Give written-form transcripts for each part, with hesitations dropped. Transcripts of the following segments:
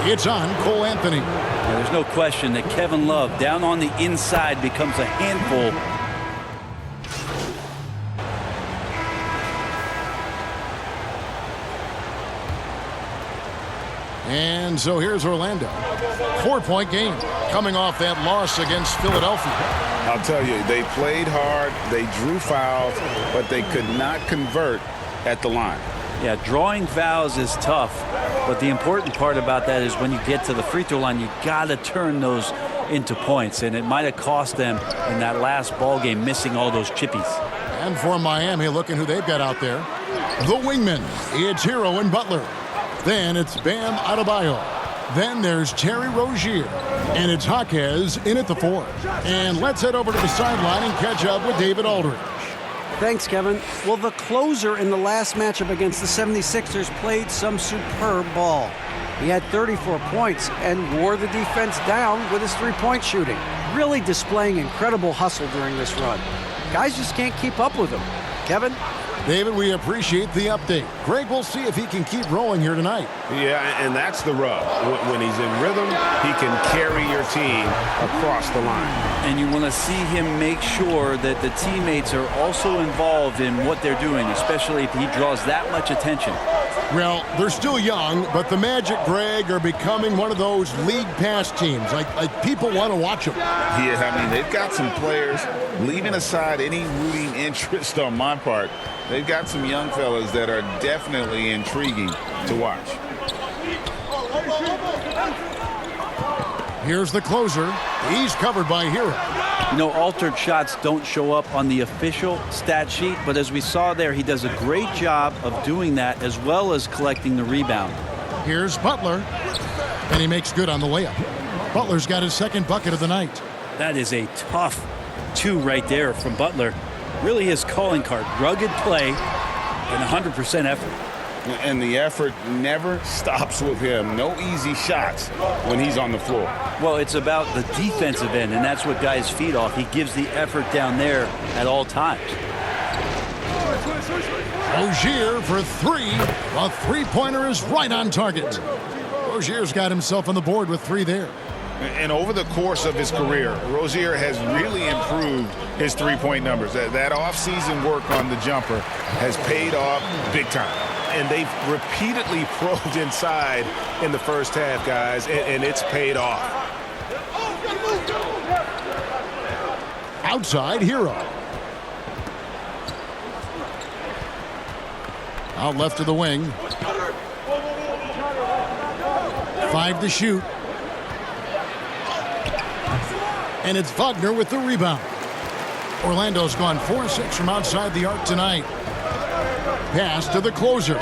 It's on Cole Anthony. Yeah, there's no question that Kevin Love down on the inside becomes a handful. And so here's Orlando. 4-point game coming off that loss against Philadelphia. I'll tell you, they played hard, they drew fouls, but they could not convert at the line. Yeah, drawing fouls is tough, but the important part about that is when you get to the free throw line, you got to turn those into points, and it might have cost them in that last ball game missing all those chippies. And for Miami, look at who they've got out there. The wingmen, it's Hero and Butler. Then it's Bam Adebayo. Then there's Terry Rozier. And it's Jaquez in at the 4. And let's head over to the sideline and catch up with David Aldridge. Thanks, Kevin. Well, the closer in the last matchup against the 76ers played some superb ball. He had 34 points and wore the defense down with his three-point shooting, really displaying incredible hustle during this run. Guys just can't keep up with him. Kevin? David, we appreciate the update. Greg, we'll see if he can keep rolling here tonight. Yeah, and that's the rub. When he's in rhythm, he can carry your team across the line. And you want to see him make sure that the teammates are also involved in what they're doing, especially if he draws that much attention. Well, they're still young, but the Magic, Greg, are becoming one of those league pass teams. Like people want to watch them. Yeah, I mean, they've got some players, leaving aside any rooting interest on my part, they've got some young fellas that are definitely intriguing to watch. Here's the closer. He's covered by Hero. You know, altered shots don't show up on the official stat sheet, but as we saw there, he does a great job of doing that as well as collecting the rebound. Here's Butler, and he makes good on the layup. Butler's got his second bucket of the night. That is a tough 2 right there from Butler. Really his calling card, rugged play and 100% effort. And the effort never stops with him. No easy shots when he's on the floor. Well, it's about the defensive end, and that's what guys feed off. He gives the effort down there at all times. Rozier for 3. A three-pointer is right on target. Rozier's got himself on the board with 3 there. And over the course of his career, Rozier has really improved his three-point numbers. That off-season work on the jumper has paid off big time. And they've repeatedly probed inside in the first half, guys, and it's paid off. Outside, Hero. Out left of the wing. 5 to shoot. And it's Wagner with the rebound. Orlando's gone 4-6 from outside the arc tonight. Pass to the closer.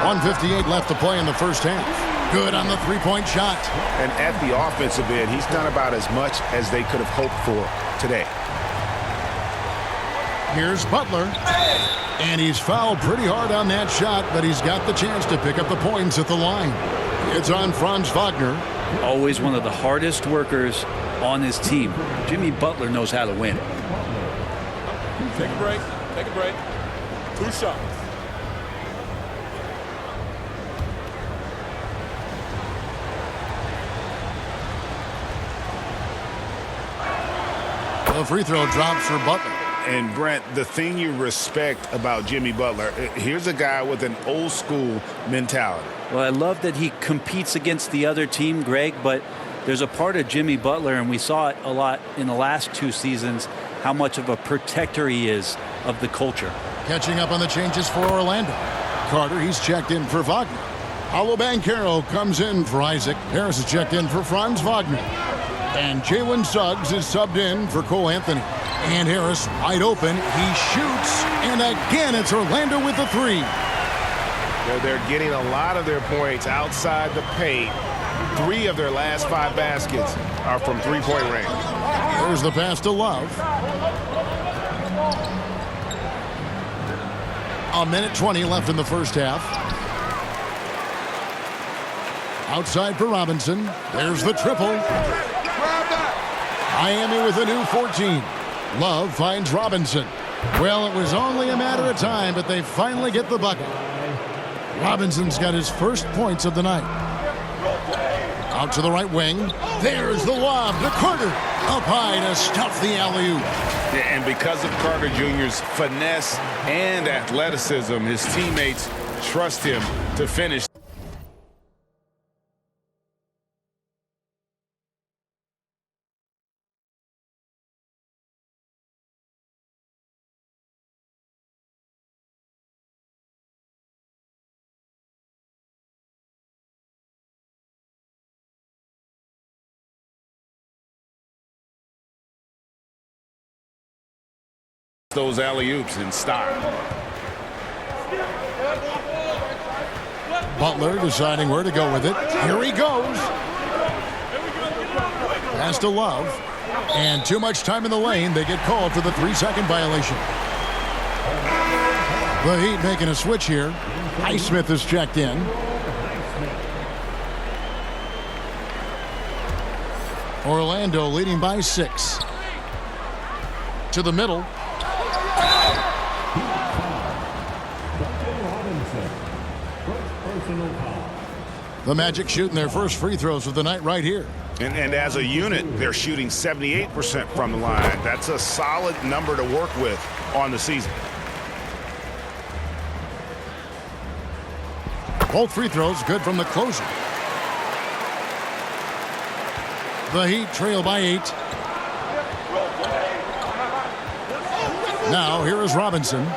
1:58 left to play in the first half. Good on the three-point shot. And at the offensive end, he's done about as much as they could have hoped for today. Here's Butler. And he's fouled pretty hard on that shot, but he's got the chance to pick up the points at the line. It's on Franz Wagner. Always one of the hardest workers on his team. Jimmy Butler knows how to win. Take a break. Take a break. 2 shots. The free throw drops for Butler. And Brent, the thing you respect about Jimmy Butler, here's a guy with an old school mentality. Well, I love that he competes against the other team, Greg, but there's a part of Jimmy Butler, and we saw it a lot in the last 2 seasons, how much of a protector he is of the culture. Catching up on the changes for Orlando. Carter, he's checked in for Wagner. Paolo Banchero comes in for Isaac. Harris is checked in for Franz Wagner. And Jalen Suggs is subbed in for Cole Anthony. And Harris wide open. He shoots. And again, it's Orlando with the 3. They're getting a lot of their points outside the paint. 3 of their last 5 baskets are from three-point range. There's the pass to Love. 1:20 left in the first half. Outside for Robinson. There's the triple. Miami with a new 14. Love finds Robinson. Well, it was only a matter of time, but they finally get the bucket. Robinson's got his first points of the night. Out to the right wing. There's the lob to Carter. Up high to stuff the alley-oop. And because of Carter Jr.'s finesse and athleticism, his teammates trust him to finish. Those alley-oops in style. Butler deciding where to go with it. Here he goes. Pass to Love. And too much time in the lane. They get called for the 3-second violation. The Heat making a switch here. Highsmith is checked in. Orlando leading by 6. To the middle. The Magic shooting their first free throws of the night right here. And as a unit, they're shooting 78% from the line. That's a solid number to work with on the season. Both free throws good from the closer. The Heat trail by 8. Now here is Robinson.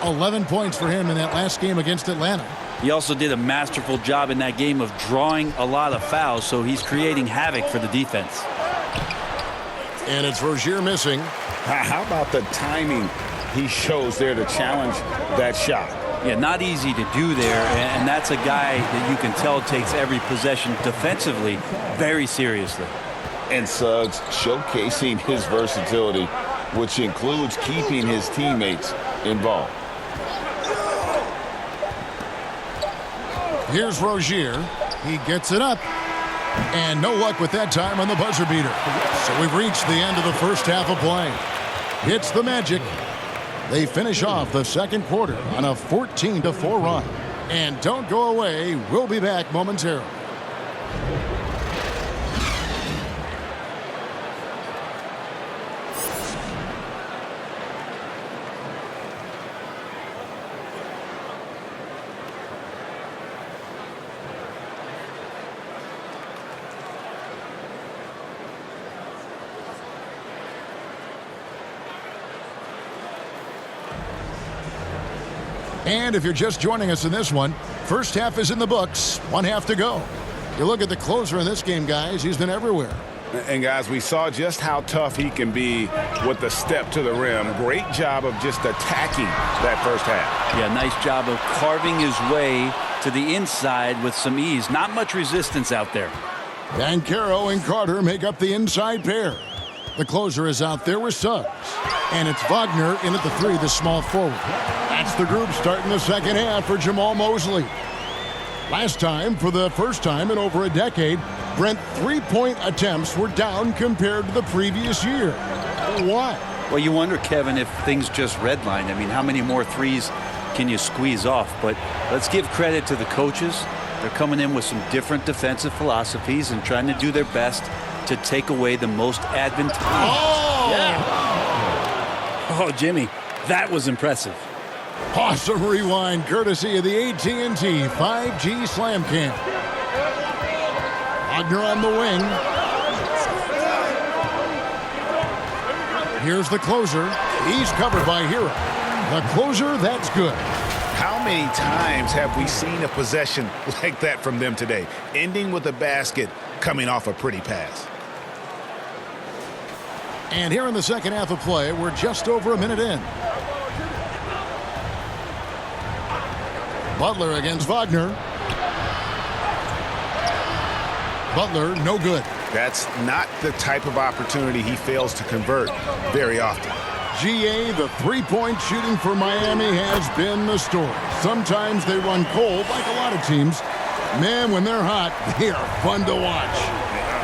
11 points for him in that last game against Atlanta. He also did a masterful job in that game of drawing a lot of fouls, so he's creating havoc for the defense. And it's Rozier missing. How about the timing he shows there to challenge that shot? Yeah, not easy to do there, and that's a guy that you can tell takes every possession defensively very seriously. And Suggs showcasing his versatility, which includes keeping his teammates involved. Here's Rozier. He gets it up. And no luck with that time on the buzzer beater. So we've reached the end of the first half of play. It's the Magic. They finish off the second quarter on a 14-4 run. And don't go away. We'll be back momentarily. And if you're just joining us in this one, first half is in the books, one half to go. You look at the closer in this game, guys, he's been everywhere. And guys, we saw just how tough he can be with the step to the rim. Great job of just attacking that first half. Yeah, nice job of carving his way to the inside with some ease. Not much resistance out there. Banchero and Carter make up the inside pair. The closer is out there with Suggs. And it's Wagner in at the 3, the small forward. That's the group starting the second half for Jamal Mosley. Last time, for the first time in over a decade, Brent three-point attempts were down compared to the previous year. Why? Well, you wonder, Kevin, if things just redlined. I mean, how many more threes can you squeeze off? But let's give credit to the coaches. They're coming in with some different defensive philosophies and trying to do their best to take away the most advantageous. Oh! Yeah. Oh, Jimmy, that was impressive. Awesome rewind courtesy of the AT&T 5G Slam Cam. Wagner on the wing. Here's the closer. He's covered by Hero. The closer, that's good. How many times have we seen a possession like that from them today? Ending with a basket, coming off a pretty pass. And here in the second half of play, we're just over a minute in. Butler against Wagner. Butler, no good. That's not the type of opportunity he fails to convert very often. GA, the three-point shooting for Miami has been the story. Sometimes they run cold, like a lot of teams. Man, when they're hot, they are fun to watch.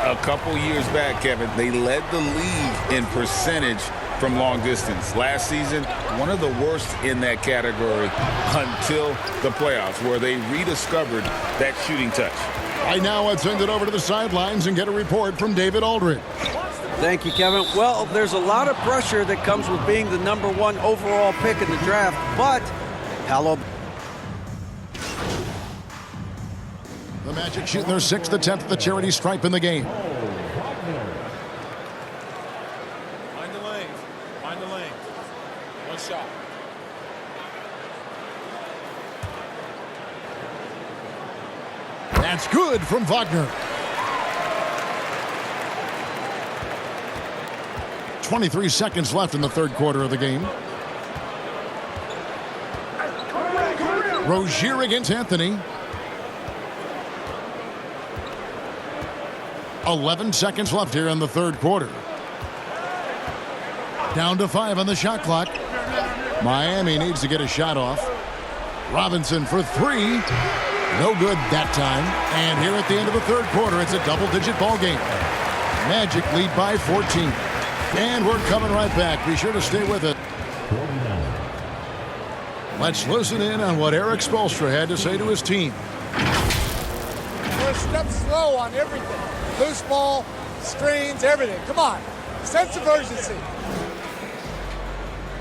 A couple years back, Kevin, they led the league in percentage from long distance. Last season, one of the worst in that category until the playoffs, where they rediscovered that shooting touch. Right now, let's send it over to the sidelines and get a report from David Aldridge. Thank you, Kevin. Well, there's a lot of pressure that comes with being the #1 overall pick in the draft, but The Magic shooting their 6th attempt at the charity stripe in the game. Find the lanes. Find the lanes. One shot. That's good from Wagner. 23 seconds left in the third quarter of the game. Rozier against Anthony. 11 seconds left here in the third quarter. Down to 5 on the shot clock. Miami needs to get a shot off. Robinson for 3. No good that time. And here at the end of the third quarter, it's a double-digit ball game. Magic lead by 14. And we're coming right back. Be sure to stay with it. Let's listen in on what Eric Spoelstra had to say to his team. We're a step slow on everything. Loose ball, screens, everything. Come on. Sense of urgency.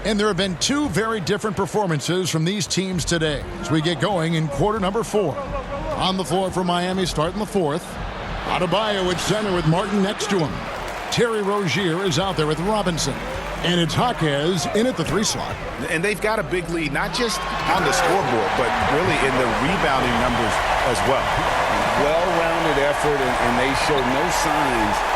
And there have been 2 very different performances from these teams today as we get going in quarter number 4. On the floor for Miami starting the 4th. Adebayo at center with Martin next to him. Terry Rozier is out there with Robinson. And it's Jaquez in at the 3 slot. And they've got a big lead, not just on the scoreboard, but really in the rebounding numbers as well. Well-rounded effort, and they show no signs.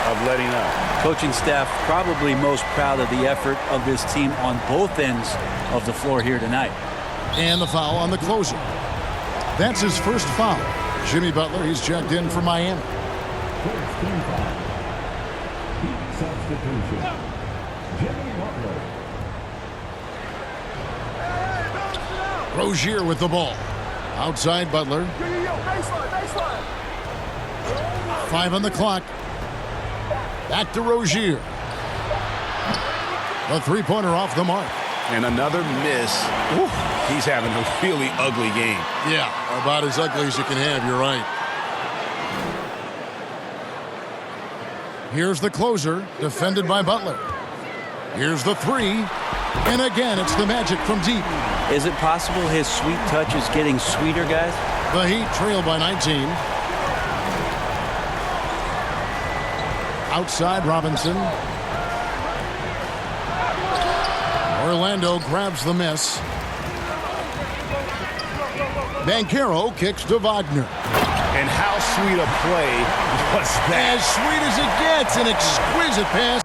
Of letting up. Coaching staff probably most proud of the effort of this team on both ends of the floor here tonight. And the foul on the closer. That's his first foul. Jimmy Butler, he's checked in for Miami. Rozier with the ball. Outside Butler. 5 on the clock. Back to Rozier. A 3-pointer off the mark. And another miss. Woo, he's having a really ugly game. Yeah, about as ugly as you can have, you're right. Here's the closer, defended by Butler. Here's the 3. And again, it's the Magic from deep. Is it possible his sweet touch is getting sweeter, guys? The Heat trail by 19. Outside Robinson. Orlando grabs the miss. Banchero kicks to Wagner. And how sweet a play was that? As sweet as it gets, an exquisite pass.